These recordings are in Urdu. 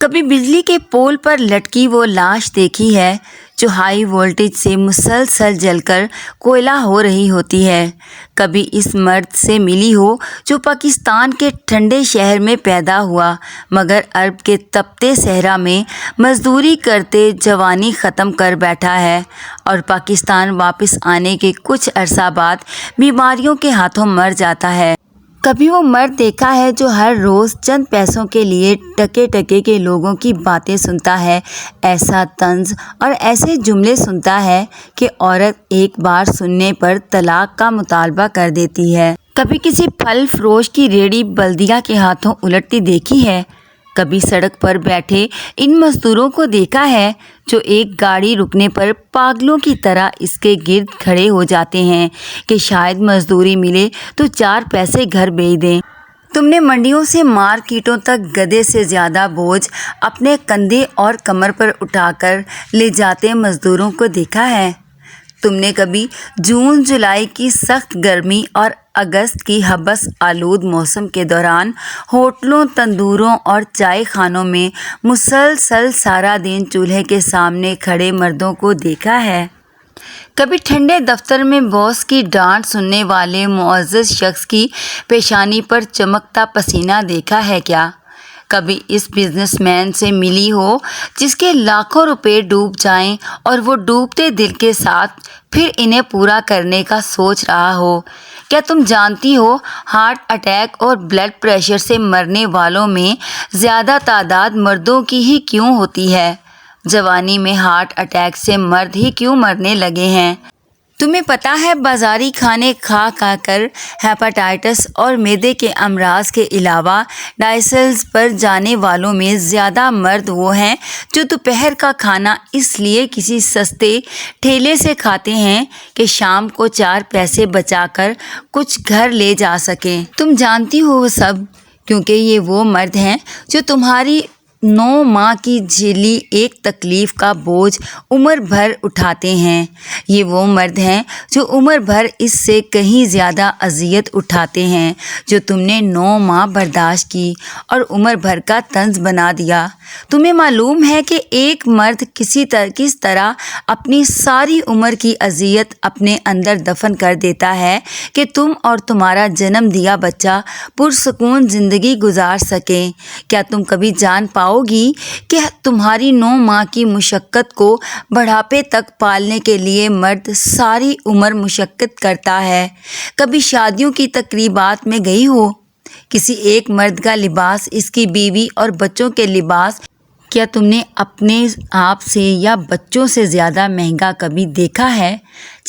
کبھی بجلی کے پول پر لٹکی وہ لاش دیکھی ہے جو ہائی وولٹیج سے مسلسل جل کر کوئلہ ہو رہی ہوتی ہے؟ کبھی اس مرد سے ملی ہو جو پاکستان کے ٹھنڈے شہر میں پیدا ہوا مگر عرب کے تپتے صحرا میں مزدوری کرتے جوانی ختم کر بیٹھا ہے اور پاکستان واپس آنے کے کچھ عرصہ بعد بیماریوں کے ہاتھوں مر جاتا ہے؟ کبھی وہ مرد دیکھا ہے جو ہر روز چند پیسوں کے لیے ٹکے ٹکے کے لوگوں کی باتیں سنتا ہے، ایسا طنز اور ایسے جملے سنتا ہے کہ عورت ایک بار سننے پر طلاق کا مطالبہ کر دیتی ہے؟ کبھی کسی پھل فروش کی ریہڑی بلدیہ کے ہاتھوں الٹتی دیکھی ہے؟ کبھی سڑک پر بیٹھے ان مزدوروں کو دیکھا ہے جو ایک گاڑی رکنے پر پاگلوں کی طرح اس کے گرد کھڑے ہو جاتے ہیں کہ شاید مزدوری ملے تو 4 پیسے گھر بھیج دیں؟ تم نے منڈیوں سے مارکیٹوں تک گدھے سے زیادہ بوجھ اپنے کندھے اور کمر پر اٹھا کر لے جاتے مزدوروں کو دیکھا ہے؟ تم نے کبھی جون جولائی کی سخت گرمی اور اگست کی ہبس آلود موسم کے دوران ہوٹلوں، تندوروں اور چائے خانوں میں مسلسل سارا دن چولہے کے سامنے کھڑے مردوں کو دیکھا ہے؟ کبھی ٹھنڈے دفتر میں باس کی ڈانٹ سننے والے معزز شخص کی پیشانی پر چمکتا پسینہ دیکھا ہے کیا؟ کبھی اس بزنس مین سے ملی ہو جس کے لاکھوں روپے ڈوب جائیں اور وہ ڈوبتے دل کے ساتھ پھر انہیں پورا کرنے کا سوچ رہا ہو؟ کیا تم جانتی ہو ہارٹ اٹیک اور بلڈ پریشر سے مرنے والوں میں زیادہ تعداد مردوں کی ہی کیوں ہوتی ہے؟ جوانی میں ہارٹ اٹیک سے مرد ہی کیوں مرنے لگے ہیں؟ تمہیں پتہ ہے بازاری کھانے کھا کر ہیپاٹائٹس اور معدے کے امراض کے علاوہ ڈائسلز پر جانے والوں میں زیادہ مرد وہ ہیں جو دوپہر کا کھانا اس لیے کسی سستے ٹھیلے سے کھاتے ہیں کہ شام کو 4 پیسے بچا کر کچھ گھر لے جا سکیں؟ تم جانتی ہو وہ سب کیونکہ یہ وہ مرد ہیں جو تمہاری 9 ماہ کی جھیلی ایک تکلیف کا بوجھ عمر بھر اٹھاتے ہیں۔ یہ وہ مرد ہیں جو عمر بھر اس سے کہیں زیادہ اذیت اٹھاتے ہیں جو تم نے 9 ماہ برداشت کی اور عمر بھر کا طنز بنا دیا۔ تمہیں معلوم ہے کہ ایک مرد کس طرح اپنی ساری عمر کی اذیت اپنے اندر دفن کر دیتا ہے کہ تم اور تمہارا جنم دیا بچہ پرسکون زندگی گزار سکیں؟ کیا تم کبھی جان پاؤ گی کہ تمہاری 9 ماہ کی مشقت کو بڑھاپے تک پالنے کے لیے مرد ساری عمر مشقت کرتا ہے؟ کبھی شادیوں کی تقریبات میں گئی ہو؟ کسی ایک مرد کا لباس اس کی بیوی اور بچوں کے لباس کیا تم نے اپنے آپ سے یا بچوں سے زیادہ مہنگا کبھی دیکھا ہے؟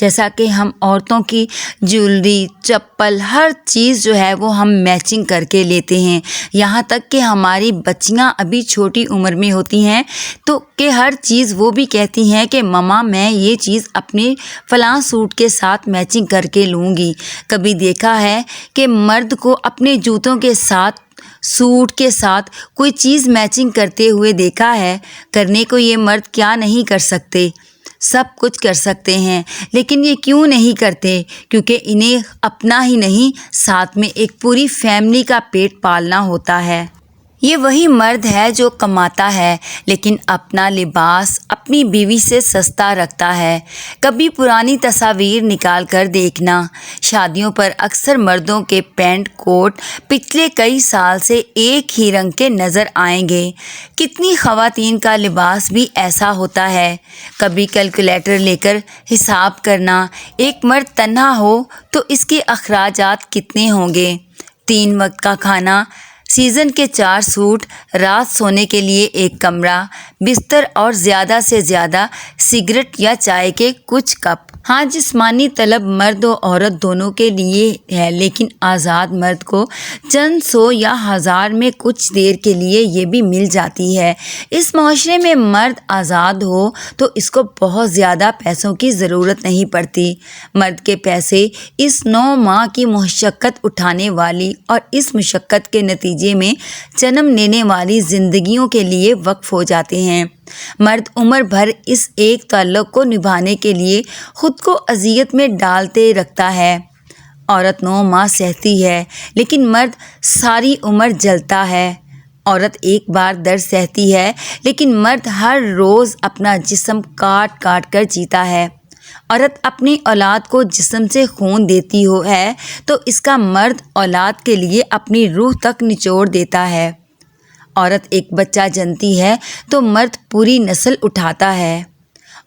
جیسا کہ ہم عورتوں کی جیولری، چپل، ہر چیز جو ہے وہ ہم میچنگ کر کے لیتے ہیں، یہاں تک کہ ہماری بچیاں ابھی چھوٹی عمر میں ہوتی ہیں تو کہ ہر چیز وہ بھی کہتی ہیں کہ مما میں یہ چیز اپنے فلاں سوٹ کے ساتھ میچنگ کر کے لوں گی۔ کبھی دیکھا ہے کہ مرد کو اپنے جوتوں کے ساتھ، سوٹ کے ساتھ کوئی چیز میچنگ کرتے ہوئے دیکھا ہے؟ کرنے کو یہ مرد کیا نہیں کر سکتے؟ سب کچھ کر سکتے ہیں، لیکن یہ کیوں نہیں کرتے؟ کیونکہ انہیں اپنا ہی نہیں، ساتھ میں ایک پوری فیملی کا پیٹ پالنا ہوتا ہے۔ یہ وہی مرد ہے جو کماتا ہے لیکن اپنا لباس اپنی بیوی سے سستا رکھتا ہے۔ کبھی پرانی تصاویر نکال کر دیکھنا، شادیوں پر اکثر مردوں کے پینٹ کوٹ پچھلے کئی سال سے ایک ہی رنگ کے نظر آئیں گے۔ کتنی خواتین کا لباس بھی ایسا ہوتا ہے۔ کبھی کیلکولیٹر لے کر حساب کرنا، ایک مرد تنہا ہو تو اس کے اخراجات کتنے ہوں گے؟ 3 وقت کا کھانا، سیزن کے 4 سوٹ، رات سونے کے لیے ایک کمرہ، بستر اور زیادہ سے زیادہ سگریٹ یا چائے کے کچھ کپ۔ ہاں، جسمانی طلب مرد و عورت دونوں کے لیے ہے، لیکن آزاد مرد کو چند 100 یا 1000 میں کچھ دیر کے لیے یہ بھی مل جاتی ہے۔ اس معاشرے میں مرد آزاد ہو تو اس کو بہت زیادہ پیسوں کی ضرورت نہیں پڑتی۔ مرد کے پیسے اس 9 ماہ کی مشقت اٹھانے والی اور اس مشقت کے نتیجے میں جنم لینے والی زندگیوں کے لیے وقف ہو جاتے ہیں۔ مرد عمر بھر اس ایک تعلق کو نبھانے کے لیے خود کو اذیت میں ڈالتے رکھتا ہے۔ عورت 9 ماہ سہتی ہے لیکن مرد ساری عمر جلتا ہے۔ عورت ایک بار درد سہتی ہے لیکن مرد ہر روز اپنا جسم کاٹ کاٹ کر جیتا ہے۔ عورت اپنی اولاد کو جسم سے خون دیتی ہے تو اس کا مرد اولاد کے لیے اپنی روح تک نچوڑ دیتا ہے۔ عورت ایک بچہ جنتی ہے تو مرد پوری نسل اٹھاتا ہے۔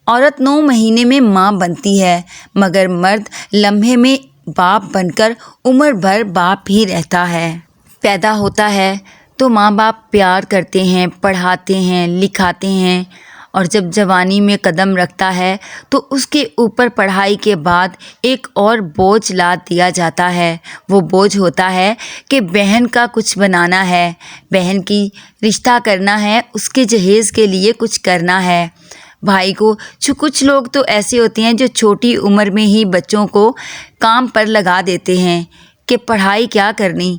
عورت 9 مہینے میں ماں بنتی ہے مگر مرد لمحے میں باپ بن کر عمر بھر باپ ہی رہتا ہے۔ پیدا ہوتا ہے تو ماں باپ پیار کرتے ہیں، پڑھاتے ہیں، لکھاتے ہیں، اور جب جوانی میں قدم رکھتا ہے تو اس کے اوپر پڑھائی کے بعد ایک اور بوجھ لاد دیا جاتا ہے۔ وہ بوجھ ہوتا ہے کہ بہن کا کچھ بنانا ہے، بہن کی رشتہ کرنا ہے، اس کے جہیز کے لیے کچھ کرنا ہے۔ بھائی کو کچھ لوگ تو ایسے ہوتے ہیں جو چھوٹی عمر میں ہی بچوں کو کام پر لگا دیتے ہیں کہ پڑھائی کیا کرنی۔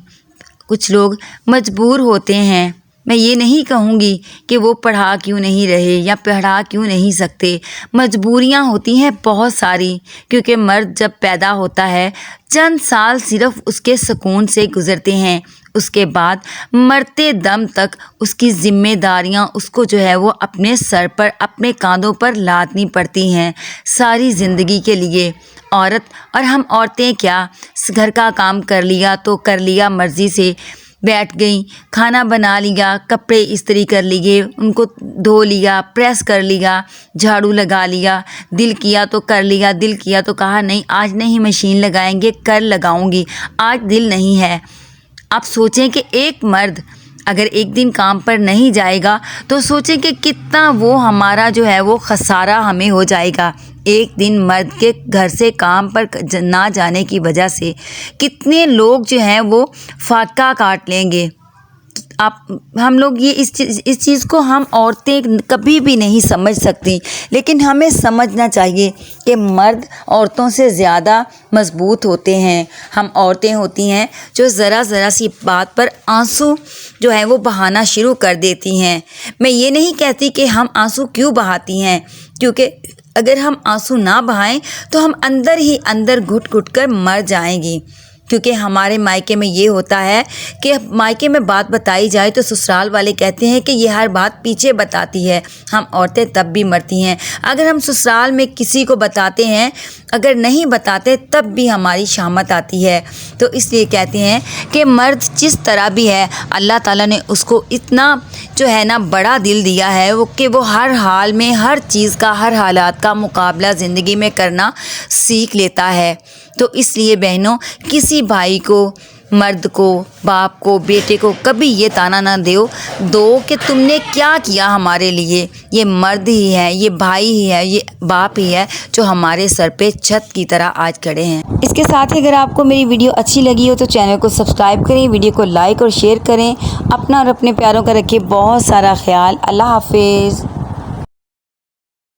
کچھ لوگ مجبور ہوتے ہیں۔ میں یہ نہیں کہوں گی کہ وہ پڑھا کیوں نہیں رہے یا پڑھا کیوں نہیں سکتے، مجبوریاں ہوتی ہیں بہت ساری، کیونکہ مرد جب پیدا ہوتا ہے چند سال صرف اس کے سکون سے گزرتے ہیں، اس کے بعد مرتے دم تک اس کی ذمہ داریاں اس کو جو ہے وہ اپنے سر پر، اپنے کاندھوں پر لادنی پڑتی ہیں ساری زندگی کے لیے۔ عورت اور ہم عورتیں کیا، گھر کا کام کر لیا تو کر لیا، مرضی سے بیٹھ گئیں، کھانا بنا لیا، کپڑے استری کر لیے، ان کو دھو لیا، پریس کر لیا، جھاڑو لگا لیا، دل کیا تو کر لیا، دل کیا تو کہا نہیں آج نہیں مشین لگائیں گے، کل لگاؤں گی، آج دل نہیں ہے۔ آپ سوچیں کہ ایک مرد اگر ایک دن کام پر نہیں جائے گا تو سوچیں کہ کتنا وہ ہمارا جو ہے وہ خسارہ ہمیں ہو جائے گا۔ ایک دن مرد کے گھر سے کام پر نہ جانے کی وجہ سے کتنے لوگ جو ہیں وہ فاقہ کاٹ لیں گے۔ ہم لوگ یہ اس چیز کو ہم عورتیں کبھی بھی نہیں سمجھ سکتی، لیکن ہمیں سمجھنا چاہیے کہ مرد عورتوں سے زیادہ مضبوط ہوتے ہیں۔ ہم عورتیں ہوتی ہیں جو ذرا سی بات پر آنسو جو ہے وہ بہانا شروع کر دیتی ہیں۔ میں یہ نہیں کہتی کہ ہم آنسو کیوں بہاتی ہیں، کیونکہ اگر ہم آنسو نہ بہائیں تو ہم اندر ہی اندر گھٹ گھٹ کر مر جائیں گی، کیونکہ ہمارے مائکے میں یہ ہوتا ہے کہ مائکے میں بات بتائی جائے تو سسرال والے کہتے ہیں کہ یہ ہر بات پیچھے بتاتی ہے۔ ہم عورتیں تب بھی مرتی ہیں اگر ہم سسرال میں کسی کو بتاتے ہیں، اگر نہیں بتاتے تب بھی ہماری شامت آتی ہے۔ تو اس لیے کہتے ہیں کہ مرد جس طرح بھی ہے اللہ تعالیٰ نے اس کو اتنا جو ہے نا بڑا دل دیا ہے کہ وہ ہر حال میں ہر چیز کا، ہر حالات کا مقابلہ زندگی میں کرنا سیکھ لیتا ہے۔ تو اس لیے بہنوں، کسی بھائی کو، مرد کو، باپ کو، بیٹے کو کبھی یہ طعنہ نہ دو کہ تم نے کیا کیا ہمارے لیے۔ یہ مرد ہی ہے، یہ بھائی ہی ہے، یہ باپ ہی ہے جو ہمارے سر پہ چھت کی طرح آج کھڑے ہیں۔ اس کے ساتھ ہی اگر آپ کو میری ویڈیو اچھی لگی ہو تو چینل کو سبسکرائب کریں، ویڈیو کو لائک اور شیئر کریں۔ اپنا اور اپنے پیاروں کا رکھیے بہت سارا خیال۔ اللہ حافظ۔